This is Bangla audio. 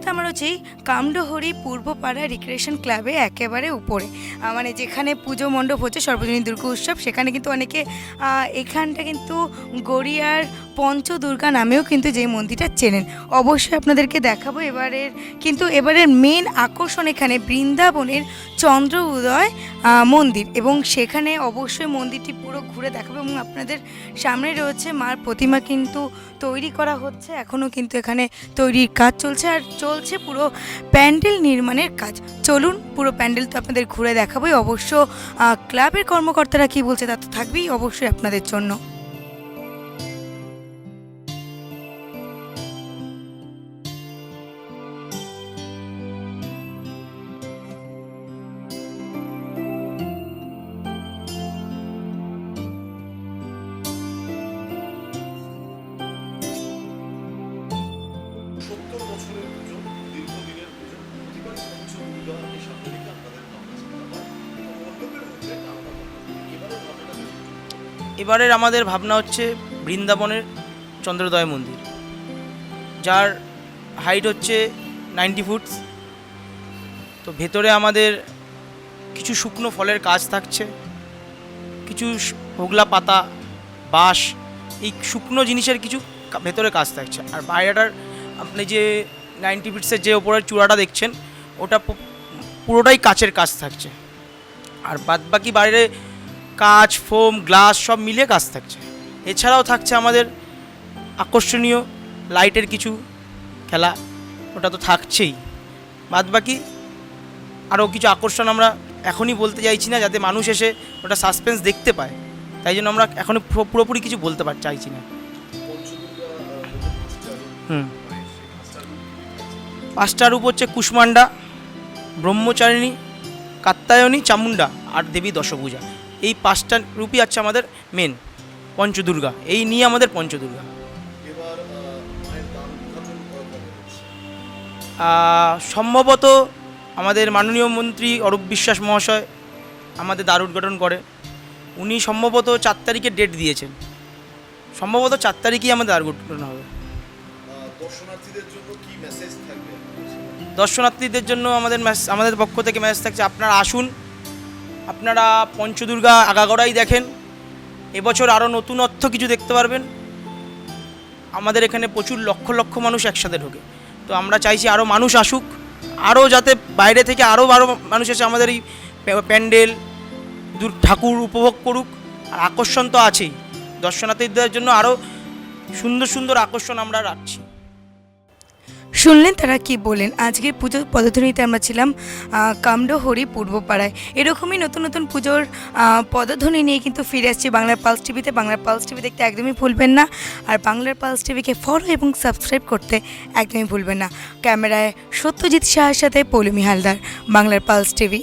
মুহূর্তে আমরা হচ্ছি কামডোহরি পূর্বপাড়া রিক্রিয়েশন ক্লাবে একেবারে উপরে, মানে যেখানে পুজো মণ্ডপ হচ্ছে সর্বজনীন দুর্গা উৎসব। সেখানে কিন্তু অনেকে এখানটা কিন্তু গড়িয়ার পঞ্চদুর্গা নামেও কিন্তু যে মন্দিরটা চেনেন। অবশ্যই আপনাদেরকে দেখাবো এবারের মেন আকর্ষণ এখানে বৃন্দাবনের চন্দ্র উদয় মন্দির, এবং সেখানে অবশ্যই মন্দিরটি পুরো ঘুরে দেখাবো। এবং আপনাদের সামনে রয়েছে মার প্রতিমা কিন্তু তৈরি করা হচ্ছে, এখনও কিন্তু এখানে তৈরির কাজ চলছে, আর চলছে পুরো প্যান্ডেল নির্মাণের কাজ। চলুন পুরো প্যান্ডেল তো আপনাদের ঘুরে দেখাবোই। অবশ্য ক্লাবের কর্মকর্তারা কী বলছে তা তো থাকবেই অবশ্যই আপনাদের জন্য। এবারের আমাদের ভাবনা হচ্ছে বৃন্দাবনের চন্দ্রোদয় মন্দির, যার হাইট হচ্ছে 90 ফুট। তো ভেতরে আমাদের কিছু শুকনো ফলের কাজ থাকছে, কিছু হোগলা পাতা, বাঁশ, এই শুকনো জিনিসের কিছু ভেতরে কাজ থাকছে। আর বাইরেটার আপনি যে 90 ফিটসের যে ওপরের চূড়াটা দেখছেন ওটা পুরোটাই কাচের কাজ থাকছে, আর বাদবাকি বাইরে কাঁচ, ফোম, গ্লাস সব মিলিয়ে কাজ থাকছে। এছাড়াও থাকছে আমাদের আকর্ষণীয় লাইটের কিছু খেলা, ওটা তো থাকছেই। বাদবাকি আরও কিছু আকর্ষণ আমরা এখনই বলতে চাইছি না, যাতে মানুষ এসে ওটা সাসপেন্স দেখতে পায়, তাই জন্য আমরা এখনই পুরোপুরি কিছু বলতে চাইছি না। পাঁচটা রূপ হচ্ছে কুষ্মান্ডা, ব্রহ্মচারিণী, কাত্যায়নী, চামুন্ডা আর দেবী দশভূজা। এই পাঁচটা রূপই আছে আমাদের মেন পঞ্চদুর্গা, এই নিয়ে আমাদের পঞ্চদুর্গা। সম্ভবত আমাদের মাননীয় মন্ত্রী অরূপ বিশ্বাস মহাশয় আমাদের দ্বার উদ্ঘাটন করে, উনি সম্ভবত 4 তারিখে ডেট দিয়েছেন, সম্ভবত 4 তারিখেই আমাদের দ্বার উদ্ঘাটন হবে। দর্শনার্থীদের জন্য আমাদের পক্ষ থেকে মেসেজ থাকছে, আপনারা আসুন, আপনারা পঞ্চদুর্গা আগাগোড়াই দেখেন। এবছর আরও নতুনত্ব কিছু দেখতে পারবেন। আমাদের এখানে প্রচুর লক্ষ লক্ষ মানুষ একসাথে ঢোকে, তো আমরা চাইছি আরও মানুষ আসুক, আরও যাতে বাইরে থেকে আরও মানুষ এসে আমাদের এই প্যান্ডেল ঠাকুর উপভোগ করুক। আর আকর্ষণ তো আছেই, দর্শনার্থীদের জন্য আরও সুন্দর সুন্দর আকর্ষণ আমরা রাখছি। শুনলেন তারা কি বলেন। আজকের পুজোর পদধ্বনিতে আমরা ছিলাম কামডোহরি পূর্বপাড়ায়। এরকমই নতুন নতুন পুজোর পদধ্বনি নিয়ে কিন্তু ফিরে আসছি বাংলার পালস টিভিতে। বাংলার পালস টিভি দেখতে একদমই ভুলবেন না, আর বাংলার পালস টিভিকে ফলো এবং সাবস্ক্রাইব করতে একদমই ভুলবেন না। ক্যামেরায় সত্যজিৎ শাহের সাথে পৌলমি হালদার, বাংলার পালস টিভি।